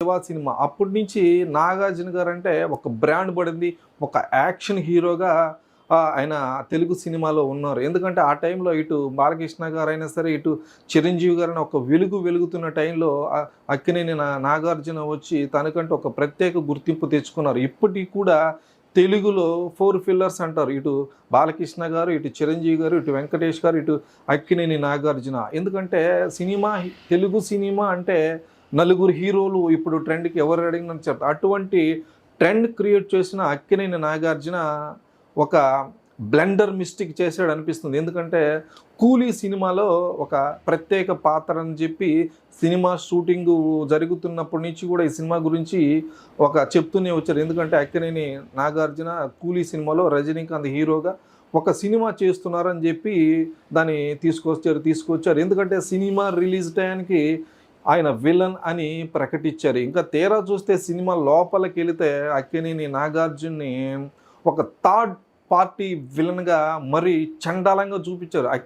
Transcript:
Shiva cinema అప్పటి నుంచి నాగార్జున గారు అంటే ఒక బ్రాండ్ పడింది. ఒక యాక్షన్ హీరోగా ఆయన తెలుగు సినిమాలో ఉన్నారు. ఎందుకంటే ఆ టైంలో ఇటు బాలకృష్ణ గారైనా సరే, ఇటు చిరంజీవి గారైనా ఒక వెలుగుతున్న టైంలో అక్కినేని నాగార్జున వచ్చి తనకంటూ ఒక ప్రత్యేక గుర్తింపు తెచ్చుకున్నారు. ఇప్పటికి కూడా తెలుగులో 4 పిల్లర్స్ అంటారు. ఇటు బాలకృష్ణ గారు, ఇటు చిరంజీవి గారు, ఇటు వెంకటేష్ గారు, ఇటు అక్కినేని నాగార్జున. ఎందుకంటే తెలుగు సినిమా అంటే నలుగురు హీరోలు ఇప్పుడు ట్రెండ్‌కి ఎవరు అడిగినా చెప్తారు. అటువంటి ట్రెండ్ క్రియేట్ చేసిన అక్కినేని నాగార్జున ఒక బ్లెండర్ మిస్టేక్ చేసాడు అనిపిస్తుంది. ఎందుకంటే 'కూలీ' సినిమాలో ఒక ప్రత్యేక పాత్ర అని చెప్పి సినిమా షూటింగు జరుగుతున్నప్పటి నుంచి కూడా ఈ సినిమా గురించి చెప్తూనే వచ్చారు. ఎందుకంటే అక్కినేని నాగార్జున 'కూలీ' సినిమాలో రజనీకాంత్ హీరోగా ఒక సినిమా చేస్తున్నారని చెప్పి దాన్ని తీసుకొచ్చారు. ఎందుకంటే సినిమా రిలీజ్ టయానికి ఆయన విలన్ అని ప్రకటించారు. ఇంకా తీరా చూస్తే సినిమా లోపలికెళితే అక్కినేని నాగార్జునని ఒక థర్డ్ పార్టీ విలన్‌గా మరీ చండాలంగా చూపించారు.